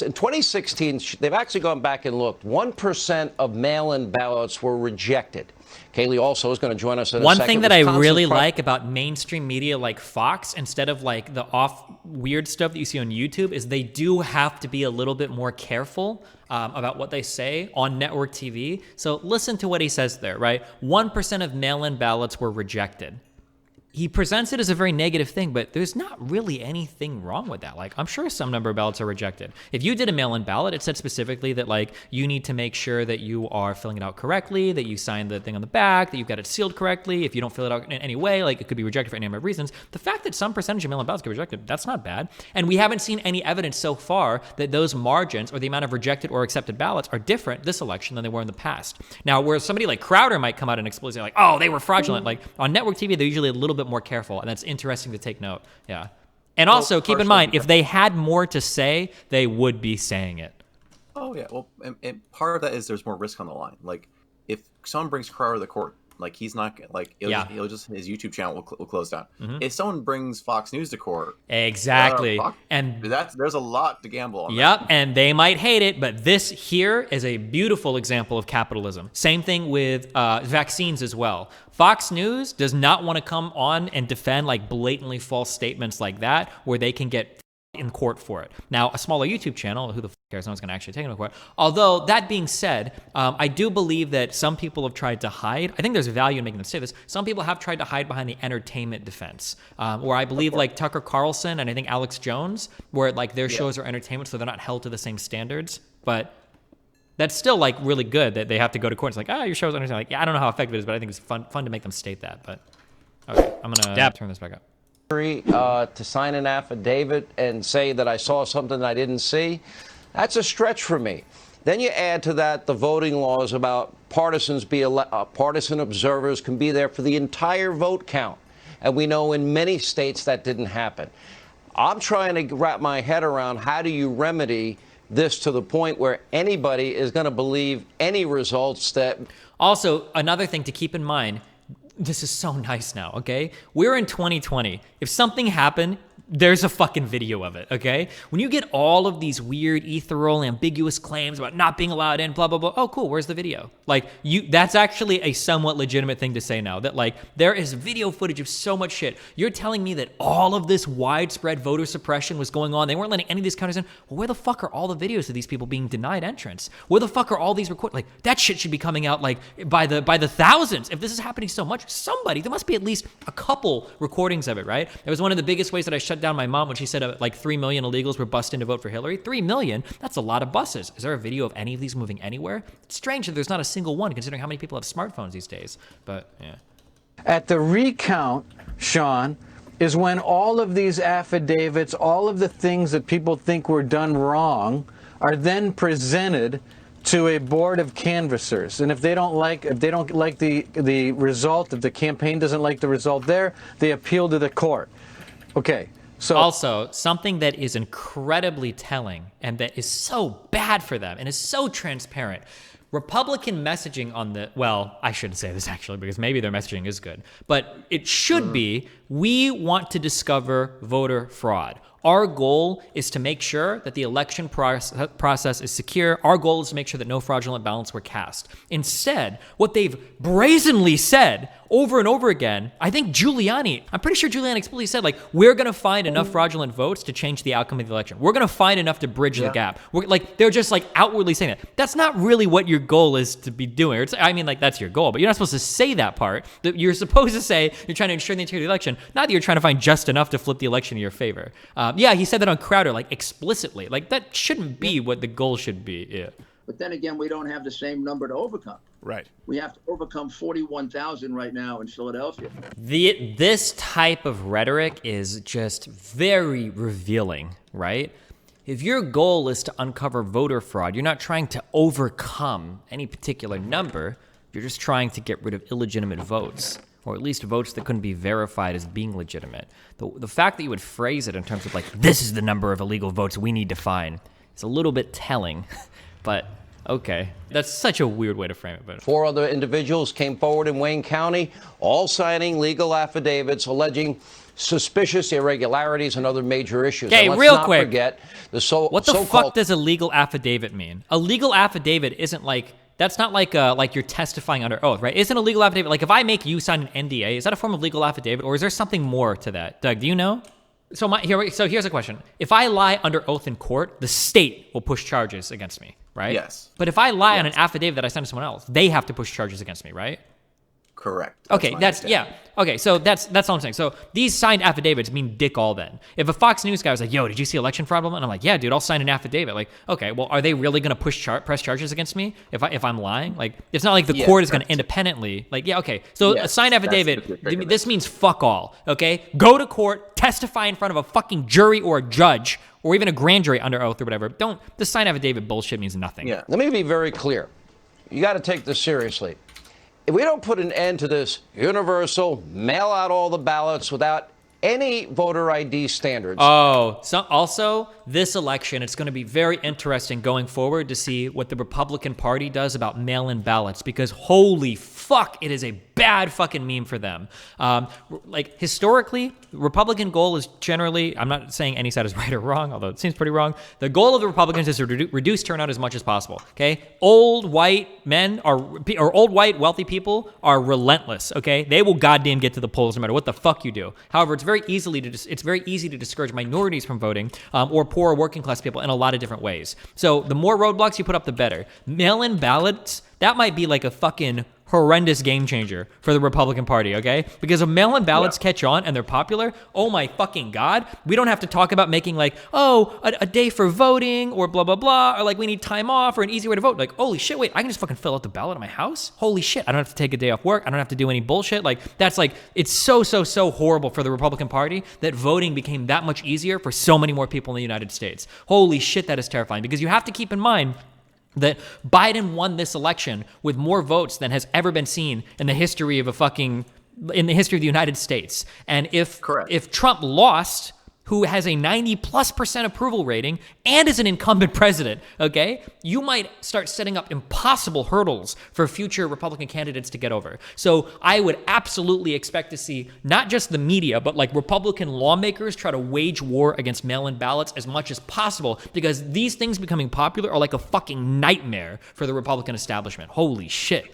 In 2016, they've actually gone back and looked. 1% of mail-in ballots were rejected. Kaylee also is going to join us in a second. One thing that I really like about mainstream media like Fox, instead of like the weird stuff that you see on YouTube, is they do have to be a little bit more careful about what they say on network TV. So listen to what he says there, right? 1% of mail-in ballots were rejected. He presents it as a very negative thing, but there's not really anything wrong with that. Like, I'm sure some number of ballots are rejected. If you did a mail-in ballot, it said specifically that, like, you need to make sure that you are filling it out correctly, that you signed the thing on the back, that you've got it sealed correctly. If you don't fill it out in any way, like, it could be rejected for any number of reasons. The fact that some percentage of mail-in ballots get rejected, that's not bad. And we haven't seen any evidence so far that those margins or the amount of rejected or accepted ballots are different this election than they were in the past. Now, where somebody like Crowder might come out and explicitly like, oh, they were fraudulent. Like, on network TV, they're usually a little bit more careful, and that's interesting to take note. Yeah. And also, keep in mind, if they had more to say, they would be saying it. Oh, yeah. Well, and part of that is there's more risk on the line. Like, if someone brings Crowder to court, like, he's not, like, he'll just his YouTube channel will close down. Mm-hmm. If someone brings Fox News to court. Exactly. And there's a lot to gamble on. Yep. That. And they might hate it, but this here is a beautiful example of capitalism. Same thing with vaccines as well. Fox News does not want to come on and defend like blatantly false statements like that, where they can get in court for it. Now, a smaller YouTube channel, who the cares? No one's going to actually take them to court. Although, that being said, I do believe that some people have tried to hide. I think there's value in making them say this. Some people have tried to hide behind the entertainment defense, where I believe like Tucker Carlson and I think Alex Jones, where like their shows are entertainment, so they're not held to the same standards. But that's still like really good that they have to go to court. It's like, your show's entertainment. Like, yeah, I don't know how effective it is, but I think it's fun to make them state that. But okay, I'm gonna turn this back up. To sign an affidavit and say that I saw something I didn't see, that's a stretch for me. Then you add to that the voting laws about partisan observers can be there for the entire vote count. And we know in many states that didn't happen. I'm trying to wrap my head around how do you remedy this to the point where anybody is going to believe any results that... Also, another thing to keep in mind, this is so nice now, okay? We're in 2020. If something happened, there's a fucking video of it, okay? When you get all of these weird, ethereal, ambiguous claims about not being allowed in, blah, blah, blah, oh, cool, where's the video? Like, that's actually a somewhat legitimate thing to say now, that, like, there is video footage of so much shit. You're telling me that all of this widespread voter suppression was going on, they weren't letting any of these countries in? Well, where the fuck are all the videos of these people being denied entrance? Where the fuck are all these like, that shit should be coming out, like, by the thousands. If this is happening so much, there must be at least a couple recordings of it, right? It was one of the biggest ways that I shut down my mom when she said like 3 million illegals were bused in to vote for Hillary. 3 million? That's a lot of buses. Is there a video of any of these moving anywhere? It's strange that there's not a single one, considering how many people have smartphones these days. But, yeah. At the recount, Sean, is when all of these affidavits, all of the things that people think were done wrong, are then presented to a board of canvassers. And if they don't like the result, if the campaign doesn't like the result there, they appeal to the court. Okay. So also, something that is incredibly telling and that is so bad for them and is so transparent. Republican messaging on well, I shouldn't say this actually because maybe their messaging is good, but it should be, we want to discover voter fraud. Our goal is to make sure that the election process is secure. Our goal is to make sure that no fraudulent ballots were cast. Instead, what they've brazenly said over and over again, I think I'm pretty sure Giuliani explicitly said, like, we're going to find enough fraudulent votes to change the outcome of the election. We're going to find enough to bridge the gap. They're just like outwardly saying that. That's not really what your goal is to be doing. That's your goal, but you're not supposed to say that part. You're supposed to say you're trying to ensure the integrity of the election, not that you're trying to find just enough to flip the election in your favor. Yeah, he said that on Crowder, like, explicitly. Like, that shouldn't be what the goal should be. Yeah. But then again, we don't have the same number to overcome. Right. We have to overcome 41,000 right now in Philadelphia. This type of rhetoric is just very revealing, right? If your goal is to uncover voter fraud, you're not trying to overcome any particular number. You're just trying to get rid of illegitimate votes, or at least votes that couldn't be verified as being legitimate. The fact that you would phrase it in terms of like, this is the number of illegal votes we need to find, is a little bit telling, but okay. That's such a weird way to frame it. But 4 other individuals came forward in Wayne County, all signing legal affidavits alleging suspicious irregularities and other major issues. Okay, and let's real not quick. Forget the what the so-called fuck does a legal affidavit mean? A legal affidavit isn't like, that's not like you're testifying under oath, right? Isn't a legal affidavit, like if I make you sign an NDA, is that a form of legal affidavit, or is there something more to that? Doug, do you know? So here's a question. If I lie under oath in court, the state will push charges against me, right? Yes. But if I lie on an affidavit that I send to someone else, they have to push charges against me, right? Correct. Okay, Okay, so that's all I'm saying. So these signed affidavits mean dick all then. If a Fox News guy was like, yo, did you see election fraud? And I'm like, yeah, dude, I'll sign an affidavit. Like, okay, well, are they really going to press charges against me if I'm lying? Like, it's not like the court is going to independently, like, yeah, okay. So a signed affidavit, this means fuck all, okay? Go to court, testify in front of a fucking jury or a judge or even a grand jury under oath or whatever. The signed affidavit bullshit means nothing. Yeah. Let me be very clear. You got to take this seriously. If we don't put an end to this universal mail out all the ballots without any voter ID standards. Oh, so also this election, it's going to be very interesting going forward to see what the Republican Party does about mail-in ballots, because holy fuck, it is a bad fucking meme for them. Like historically, the Republican goal is generally, I'm not saying any side is right or wrong, although it seems pretty wrong. The goal of the Republicans is to reduce turnout as much as possible. Okay, old white men or old white wealthy people are relentless. Okay, they will goddamn get to the polls no matter what the fuck you do. However, it's very easy to discourage minorities from voting or poor working class people in a lot of different ways. So the more roadblocks you put up, the better. Mail-in ballots, that might be like a fucking horrendous game changer for the Republican Party, okay? Because if mail-in ballots catch on and they're popular, oh my fucking God, we don't have to talk about making like, a day for voting or blah, blah, blah, or like we need time off or an easy way to vote. Like, holy shit, wait, I can just fucking fill out the ballot at my house? Holy shit, I don't have to take a day off work. I don't have to do any bullshit. Like, that's like, it's so horrible for the Republican Party that voting became that much easier for so many more people in the United States. Holy shit, that is terrifying, because you have to keep in mind that Biden won this election with more votes than has ever been seen in the history of the United States. And if Trump lost, who has a 90+% approval rating and is an incumbent president, okay, you might start setting up impossible hurdles for future Republican candidates to get over. So I would absolutely expect to see not just the media, but like Republican lawmakers try to wage war against mail-in ballots as much as possible, because these things becoming popular are like a fucking nightmare for the Republican establishment. Holy shit.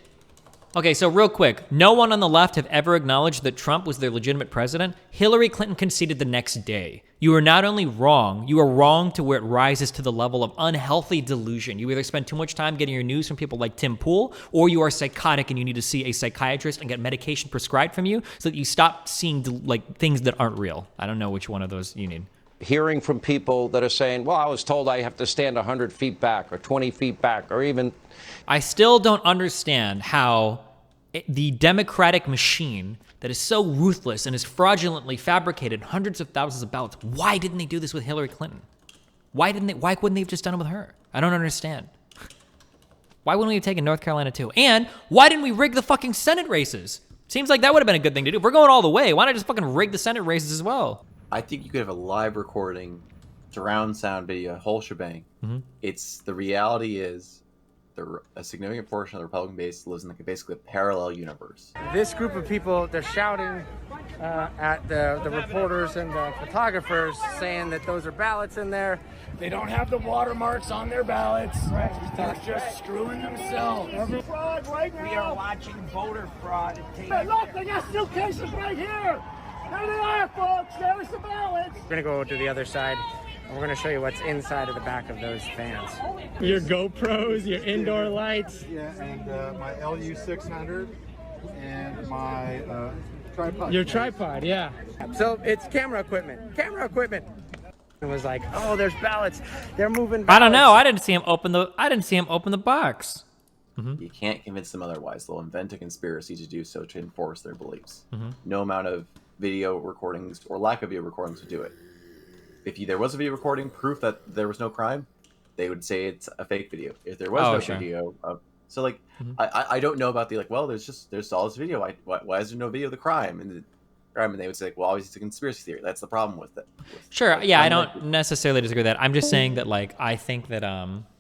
Okay, so real quick, no one on the left have ever acknowledged that Trump was their legitimate president. Hillary Clinton conceded the next day. You are not only wrong, you are wrong to where it rises to the level of unhealthy delusion. You either spend too much time getting your news from people like Tim Pool, or you are psychotic and you need to see a psychiatrist and get medication prescribed from you so that you stop seeing like things that aren't real. I don't know which one of those you need. Hearing from people that are saying, well, I was told I have to stand 100 feet back or 20 feet back or even... I still don't understand how the Democratic machine that is so ruthless and has fraudulently fabricated hundreds of thousands of ballots, why didn't they do this with Hillary Clinton? Why couldn't they have just done it with her? I don't understand. Why wouldn't we have taken North Carolina too? And why didn't we rig the fucking Senate races? Seems like that would have been a good thing to do. If we're going all the way, why not just fucking rig the Senate races as well? I think you could have a live recording, surround sound video, whole shebang. Mm-hmm. The reality is a significant portion of the Republican base lives in basically a parallel universe. This group of people, they're shouting at the reporters and the photographers, saying that those are ballots in there. They don't have the watermarks on their ballots. Right. They're just screwing themselves. Fraud right now. We are watching voter fraud. Hey, look, they got suitcases right here. There they are, folks. There's the ballots. We're going to go to the other side, and we're going to show you what's inside of the back of those fans. Your GoPros, your indoor lights. Yeah, and my LU600 and my tripod. Your tripod, yeah. So it's camera equipment. Camera equipment. It was like, oh, there's ballots. They're moving ballots. I don't know. I didn't see him open the box. Mm-hmm. You can't convince them otherwise. They'll invent a conspiracy to do so to enforce their beliefs. Mm-hmm. No amount of video recordings or lack of video recordings would do it. If there was a video recording, proof that there was no crime, they would say it's a fake video. If there was video of, so like, mm-hmm. I don't know about there's all this video. Why is there no video of the crime? And they would say, well, obviously it's a conspiracy theory. That's the problem with it. Sure. Yeah. I don't necessarily disagree with that. I'm just saying that, like, I think that,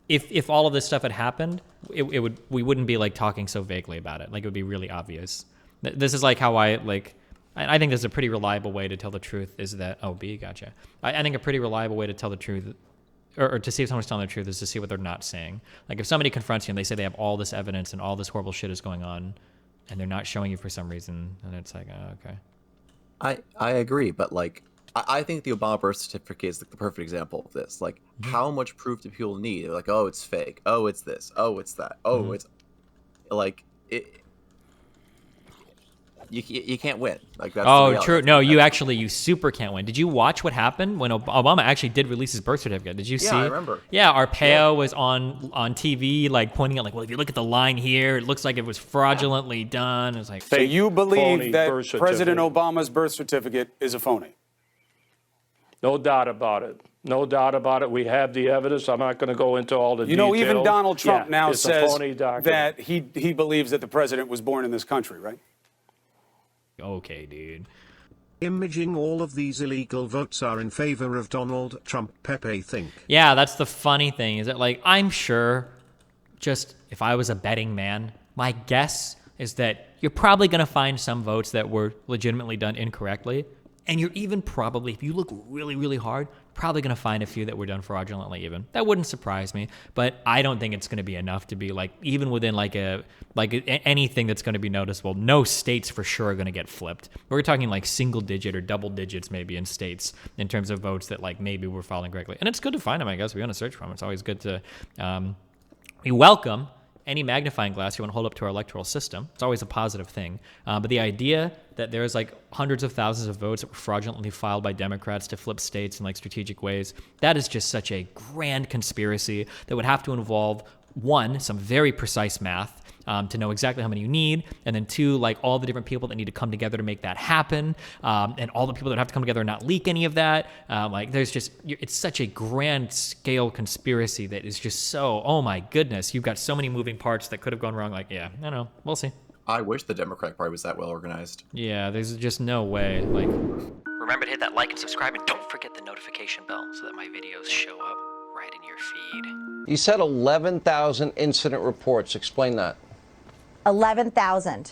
if all of this stuff had happened, we wouldn't be like talking so vaguely about it. Like, it would be really obvious. This is like how I like, I think there's a pretty reliable way to tell the truth is that, oh, B, gotcha. I think a pretty reliable way to tell the truth, or to see if someone's telling the truth, is to see what they're not saying. Like if somebody confronts you and they say they have all this evidence and all this horrible shit is going on, and they're not showing you for some reason, and it's like, oh, okay. I agree, but like, I think the Obama birth certificate is the perfect example of this. Like, how much proof do people need? They're like, oh, it's fake. Oh, it's this. Oh, it's that. Oh, it's like it. You can't win. Like that's oh, true. No, you super can't win. Did you watch what happened when Obama actually did release his birth certificate? Did you see? Yeah, I remember. Yeah, Arpaio was on TV, like pointing out, like, well, if you look at the line here, it looks like it was fraudulently done. It was like, so you believe that President Obama's birth certificate is a phony? No doubt about it. No doubt about it. We have the evidence. I'm not going to go into all the details. You know, even Donald Trump now says that he believes that the president was born in this country, right? Okay, dude. Imaging all of these illegal votes are in favor of Donald Trump, Pepe think. Yeah, that's the funny thing, is that, like, I'm sure, just if I was a betting man, my guess is that you're probably going to find some votes that were legitimately done incorrectly. And you're even probably, if you look really, really hard, probably going to find a few that were done fraudulently even. That wouldn't surprise me, but I don't think it's going to be enough to be like, even within anything that's going to be noticeable, no states for sure are going to get flipped. We're talking like single digit or double digits maybe in states in terms of votes that like maybe were filed incorrectly. And it's good to find them, I guess. We want to search for them. It's always good to, we welcome any magnifying glass you want to hold up to our electoral system. It's always a positive thing. But the idea that there's like hundreds of thousands of votes that were fraudulently filed by Democrats to flip states in like strategic ways, that is just such a grand conspiracy that would have to involve, one, some very precise math to know exactly how many you need, and then two, like all the different people that need to come together to make that happen, and all the people that have to come together and not leak any of that. Like there's just, it's such a grand scale conspiracy that is just so, oh my goodness, you've got so many moving parts that could have gone wrong. Like, yeah, I don't know, we'll see. I wish the Democratic Party was that well organized. Yeah, there's just no way. Like, remember to hit that like and subscribe, and don't forget the notification bell so that my videos show up right in your feed. You said 11,000 incident reports. Explain that. 11,000.